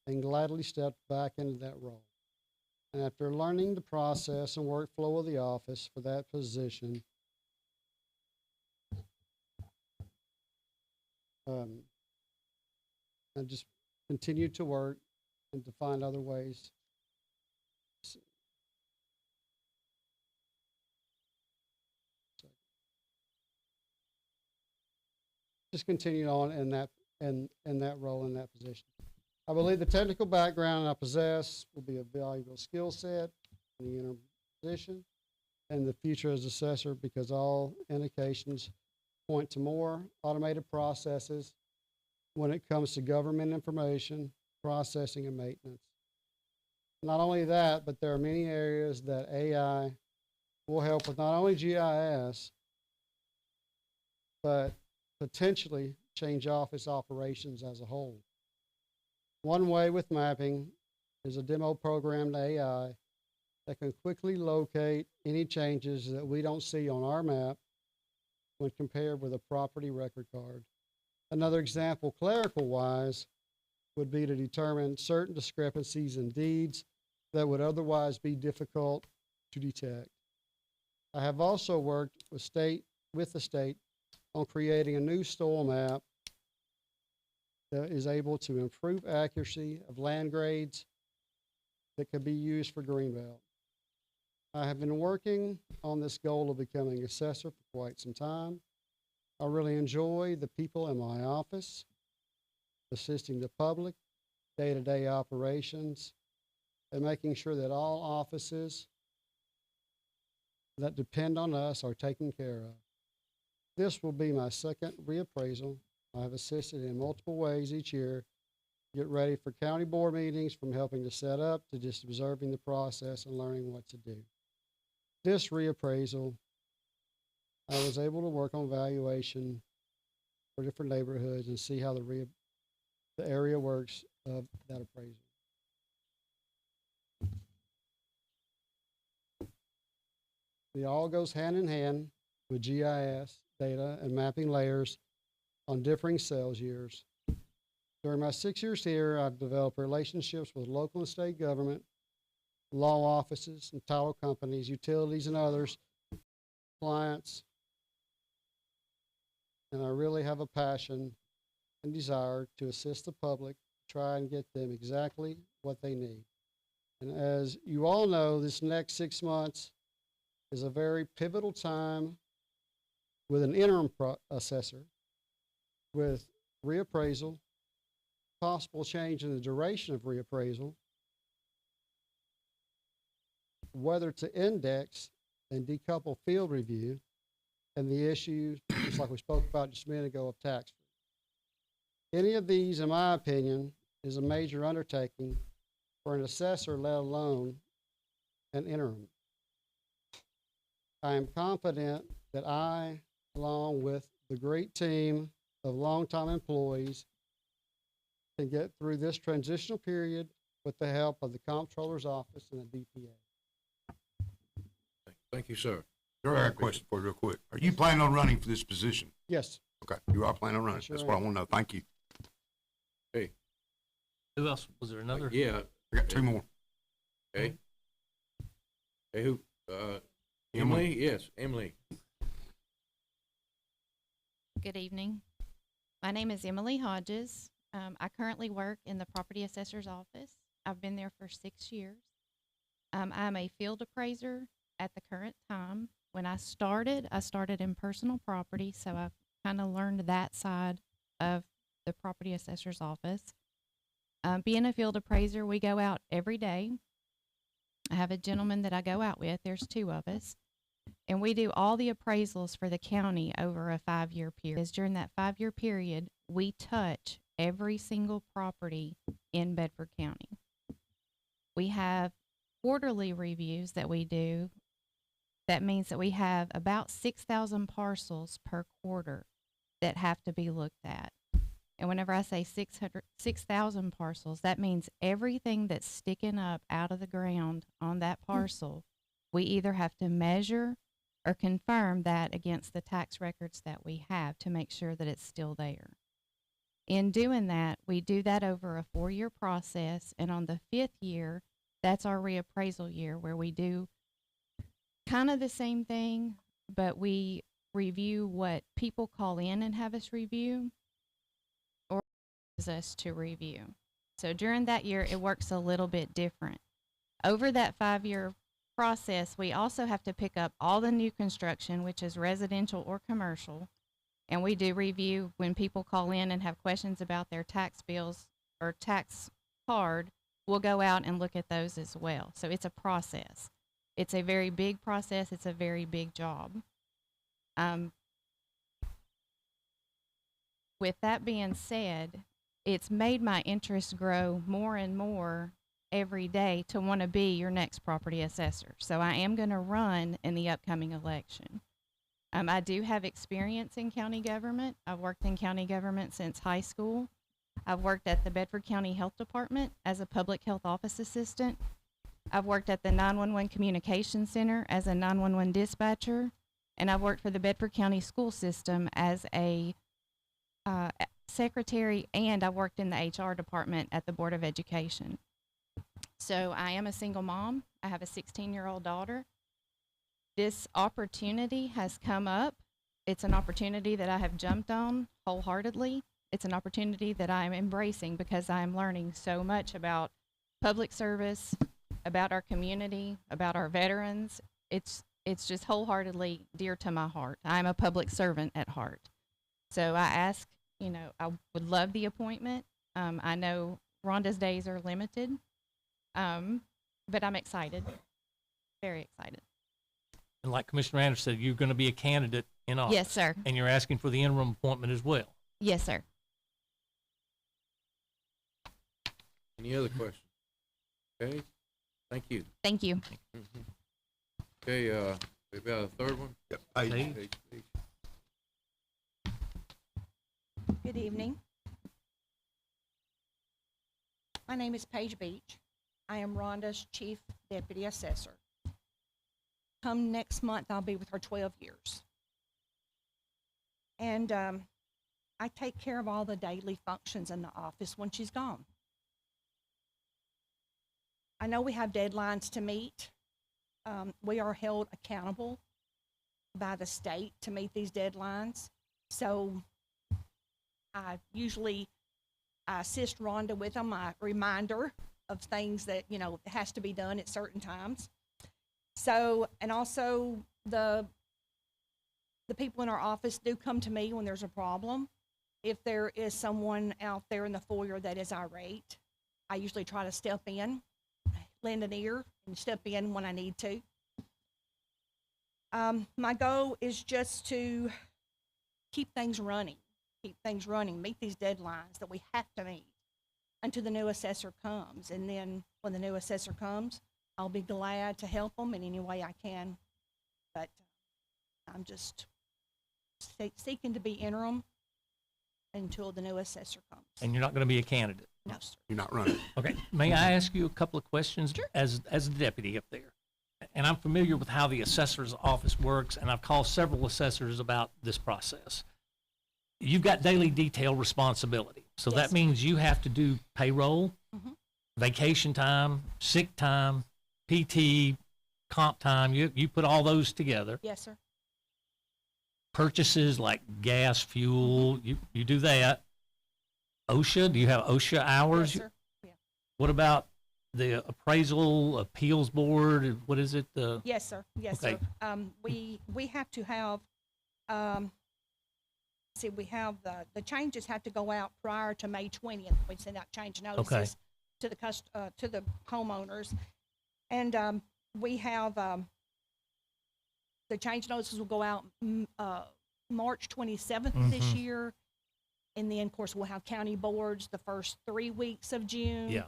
and gladly stepped back into that role. And after learning the process and workflow of the office for that position, I just continued to work and to find other ways. Just continued on in that role, in that position. I believe the technical background I possess will be a valuable skill set in the interim position and the future as assessor, because all indications point to more automated processes when it comes to government information, processing, and maintenance. Not only that, but there are many areas that AI will help with not only GIS, but potentially change office operations as a whole. One way with mapping is a demo programmed AI that can quickly locate any changes that we don't see on our map when compared with a property record card. Another example, clerical-wise, would be to determine certain discrepancies in deeds that would otherwise be difficult to detect. I have also worked with the state on creating a new stole map that is able to improve accuracy of land grades that could be used for Greenbelt. I have been working on this goal of becoming assessor for quite some time. I really enjoy the people in my office. assisting the public, day-to-day operations, and making sure that all offices that depend on us are taken care of. This will be my second reappraisal. I have assisted in multiple ways each year. Get ready for county board meetings, from helping to set up to just observing the process and learning what to do. This reappraisal, I was able to work on valuation for different neighborhoods and see how the area works of that appraisal. It all goes hand in hand with GIS data and mapping layers on differing sales years. During my 6 years here, I've developed relationships with local and state government, law offices and title companies, utilities and others, clients, and I really have a passion and desire to assist the public, try and get them exactly what they need. And as you all know, this next 6 months is a very pivotal time with an interim assessor, with reappraisal, possible change in the duration of reappraisal, whether to index and decouple field review, and the issues, just like we spoke about just a minute ago, of tax. Any of these, in my opinion, is a major undertaking for an assessor, let alone an interim. I am confident that I, along with the great team of longtime employees, can get through this transitional period with the help of the Comptroller's Office and the DPA. Thank you, sir. Sir, I have a question for you real quick. Are you planning on running for this position? Yes. Okay, you are planning on running. Sure That's what I am. want to know. Thank you. Hey, Who else? Was there another? yeah, I got two more. okay. Hey, who, Emily? Yes, Emily. Good evening. My name is Emily Hodges. I currently work in the property assessor's office. I've been there for 6 years. I'm a field appraiser at the current time. When I started in personal property, so I've kind of learned that side of the property assessor's office. Being a field appraiser, we go out every day. I have a gentleman that I go out with. There's 2 of us. And we do all the appraisals for the county over a 5-year period. During that 5-year period, we touch every single property in Bedford County. We have quarterly reviews that we do. That means that we have about 6,000 parcels per quarter that have to be looked at. And whenever I say 6,000 parcels, that means everything that's sticking up out of the ground on that parcel, we either have to measure or confirm that against the tax records that we have to make sure that it's still there. In doing that, we do that over a 4-year process, and on the 5th year, that's our reappraisal year, where we do kind of the same thing, but we review what people call in and have us review, or us to review. So during that year, it works a little bit different. Over that 5-year process, we also have to pick up all the new construction, which is residential or commercial, and we do review when people call in and have questions about their tax bills or tax card. We'll go out and look at those as well. So it's a process. It's a very big process. It's a very big job. With that being said, it's made my interest grow more and more every day to want to be your next property assessor. So I am going to run in the upcoming election. I do have experience in county government. I've worked in county government since high school. I've worked at the Bedford County Health Department as a public health office assistant. I've worked at the 911 Communication Center as a 911 dispatcher, and I've worked for the Bedford County School System as a secretary, and I worked in the HR department at the Board of Education. So I am a single mom. I have a 16-year-old daughter. This opportunity has come up. It's an opportunity that I have jumped on wholeheartedly. It's an opportunity that I am embracing because I am learning so much about public service, about our community, about our veterans. It's just wholeheartedly dear to my heart. I'm a public servant at heart. So I ask, I would love the appointment. I know Rhonda's days are limited, but I'm excited, very excited. And like Commissioner Anderson said, you're going to be a candidate in office. Yes, sir. And you're asking for the interim appointment as well. Yes, sir. Any other questions? Okay, thank you. Thank you. Okay, we've got a third one? Yep. Paige, please. Good evening. My name is Paige Beach. I am Rhonda's Chief Deputy Assessor. Come next month, I'll be with her 12 years. And I take care of all the daily functions in the office when she's gone. I know we have deadlines to meet. We are held accountable by the state to meet these deadlines. So I usually assist Rhonda with them, a reminder of things that, you know, has to be done at certain times. So, and also the people in our office do come to me when there's a problem. If there is someone out there in the foyer that is irate, I usually try to step in, lend an ear, and step in when I need to. My goal is just to keep things running, meet these deadlines that we have to meet until the new assessor comes. And then when the new assessor comes, I'll be glad to help them in any way I can. But I'm just seeking to be interim until the new assessor comes. And you're not going to be a candidate? No, sir. You're not running. Okay. May I ask you a couple of questions? Sure. As the deputy up there? And I'm familiar with how the assessor's office works, and I've called several assessors about this process. You've got daily detail responsibility. So Yes. that means you have to do payroll, vacation time, sick time, PT, comp time. You put all those together. Yes, sir. Purchases like gas, fuel, you do that. OSHA, do you have OSHA hours? Yes, sir. Yeah. What about the appraisal appeals board? What is it? Yes, sir. Yes, Okay. sir. We have to have, we have the changes have to go out prior to May 20th. We send out change notices to the homeowners. And we have, the change notices will go out March 27th this year. And then, of course, we'll have county boards the first 3 weeks of June. Yeah.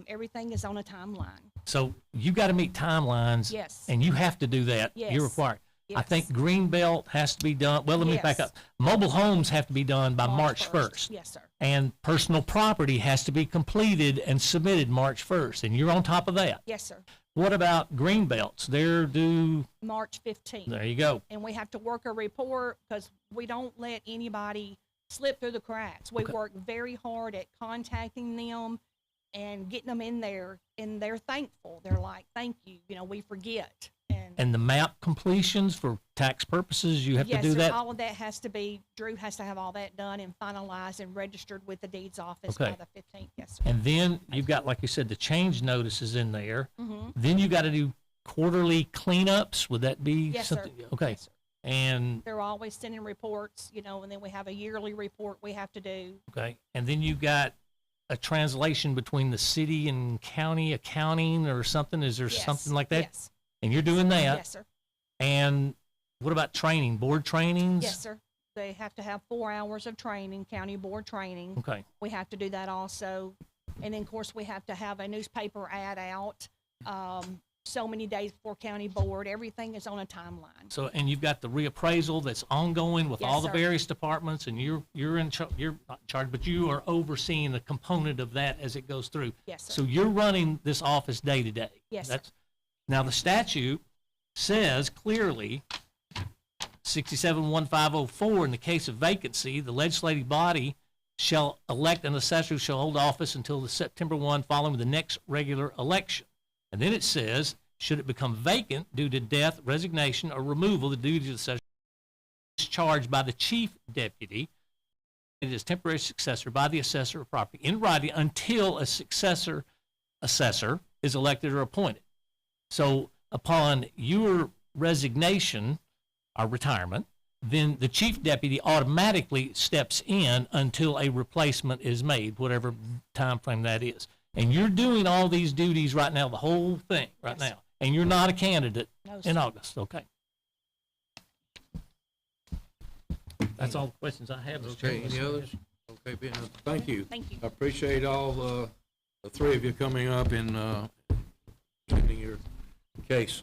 Everything is on a timeline. So you got to meet timelines. Yes. And you have to do that. Yes. You're required. I Yes. think Greenbelt has to be done. Well, let me back Yes. up. Mobile homes have to be done by March 1st. Yes, sir. And personal property has to be completed and submitted March 1st. And you're on top of that. Yes, sir. What about Greenbelts? They're due, March 15th. there you go. And we have to work a report because we don't let anybody slip through the cracks. We Okay. work very hard at contacting them and getting them in there, and they're thankful. They're like, thank you, we forget. And the map completions for tax purposes, you have to Yes, do sir, that? all of that has to be, Drew has to have all that done and finalized and registered with the deeds office by Okay. the 15th. Yes, sir. And then you've got, like you said, the change notices in there. Mhm. Then you got to do quarterly cleanups. Would that be Yes, sir. something? Okay. Yes, sir. And, They're always sending reports, and then we have a yearly report we have to do. okay. And then you got a translation between the city and county accounting or something. Is there Yes, something like that? yes. And you're doing that? Yes, sir. And what about training, board trainings? Yes, sir. They have to have 4 hours of training, county board training. Okay. We have to do that also. And then, of course, we have to have a newspaper ad out so many days before county board. Everything is on a timeline. So, and you've got the reappraisal that's ongoing with Yes, all the sir. various departments, and you're you're not in charge, but you are overseeing a component of that as it goes through. Yes, sir. So you're running this office day to day. Yes, sir. Now the statute says clearly, 671504, in the case of vacancy, the legislative body shall elect an assessor who shall hold office until the September 1 following the next regular election. And then it says, should it become vacant due to death, resignation, or removal, the duty of the assessor is discharged by the chief deputy. It is temporary successor by the assessor of property in writing until a successor assessor is elected or appointed. So upon your resignation or retirement, then the chief deputy automatically steps in until a replacement is made, whatever time frame that is. And you're doing all these duties right now, the whole thing right now, and you're not a candidate in August, okay? That's all the questions I have, Mr. Okay, Chairman. any others? Okay, Ben, thank you. Thank you. I appreciate all, the three of you coming up and, giving your case.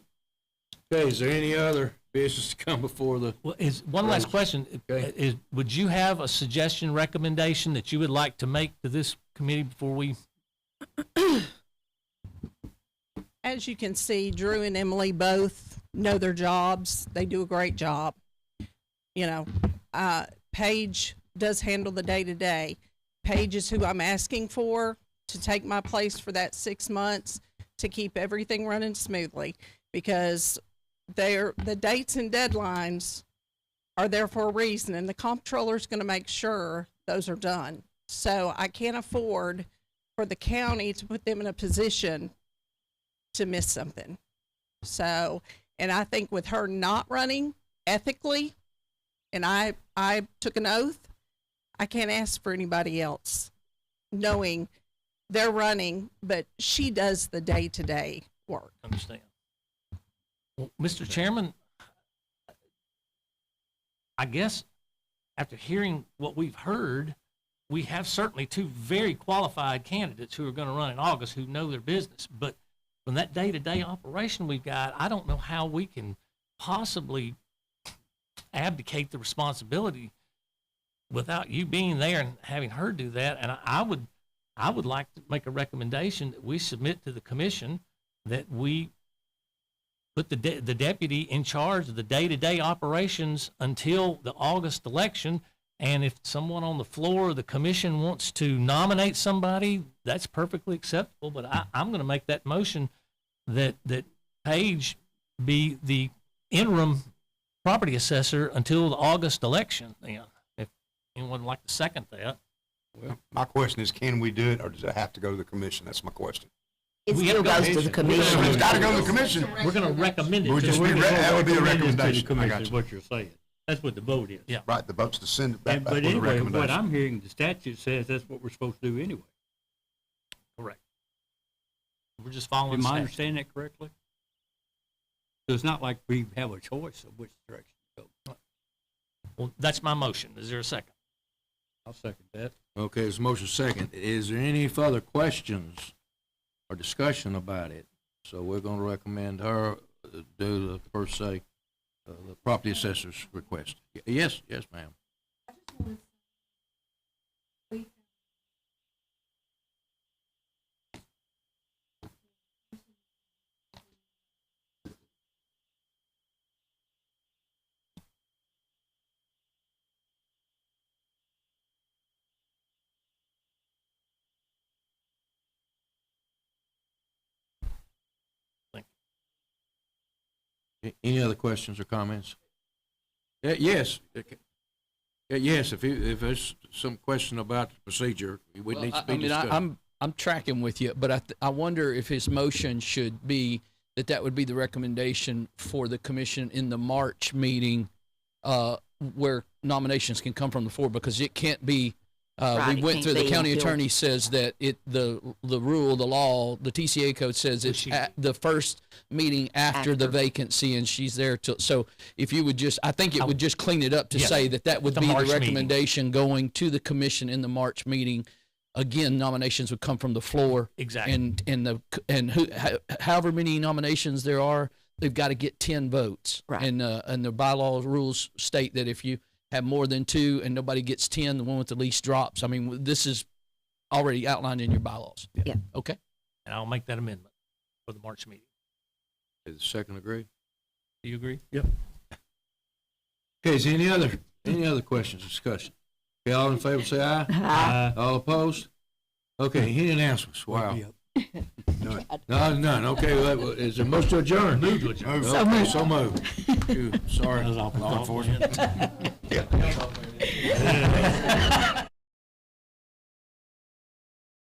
Okay, is there any other business to come before the? Well, is, one last question, is, would you have a suggestion, recommendation that you would like to make to this committee before we? As you can see, Drew and Emily both know their jobs. They do a great job. You know, Paige does handle the day-to-day. Paige is who I'm asking for to take my place for that 6 months to keep everything running smoothly, because the dates and deadlines are there for a reason, and the comptroller is going to make sure those are done. So I can't afford for the county to put them in a position to miss something. So, and I think with her not running ethically, and I took an oath, I can't ask for anybody else, knowing they're running, but she does the day-to-day work. Understand. Well, Mr. Chairman, I guess after hearing what we've heard, we have certainly two very qualified candidates who are going to run in August who know their business. But from that day-to-day operation we've got, I don't know how we can possibly abdicate the responsibility without you being there and having her do that. And I would like to make a recommendation that we submit to the commission that we put the deputy in charge of the day-to-day operations until the August election. And if someone on the floor of the commission wants to nominate somebody, that's perfectly acceptable. But I'm going to make that motion that Paige be the interim property assessor until the August election. Then, if anyone would like to second that. Well, my question is, can we do it, or does it have to go to the commission? That's my question. It still goes to the commission. It's got to go to the commission. We're going to recommend it. We'll just be, that would be a recommendation. I got you. What you're saying. That's what the vote is. Yeah. Right, the vote's to send it back But with a anyway, recommendation. what I'm hearing, the statute says that's what we're supposed to do anyway. Correct. We're just following Am I statute. understanding that correctly? So it's not like we have a choice of which direction to go. Well, that's my motion. Is there a second? I'll second that. Okay, there's a motion second. Is there any further questions or discussion about it? So we're going to recommend her do the per se, the property assessor's request. Yes, ma'am. Any other questions or comments? Yes. Yes, if there's some question about the procedure, it would need to be discussed. I'm tracking with you, but I wonder if his motion should be that would be the recommendation for the commission in the March meeting, where nominations can come from the floor, because it can't be. Right, we it went can't through. The be county until- attorney says that the rule, the law, the TCA code says it's at the first meeting after the vacancy, and she's there till. So if you would just, I think it would just clean it up to Yes, say that would the be the March meeting. recommendation going to the commission in the March meeting. Again, nominations would come from the floor. Exactly. And however many nominations there are, they've got to get 10 votes. Right. And the bylaws rules state that if you have more than 2 and nobody gets 10, the one with the least drops. I mean, this is already outlined in your bylaws. Yeah. Okay. And I'll make that amendment for the March meeting. Does the second agree? Do you agree? Yep. Okay, is there any other questions, discussion? Okay, all in favor say aye. Aye. All opposed? Okay, any announcements? Wow. None. Okay, well, is there a motion to adjourn? Move to adjourn. Okay, so moved. Phew, sorry. That was awful. Law enforcement.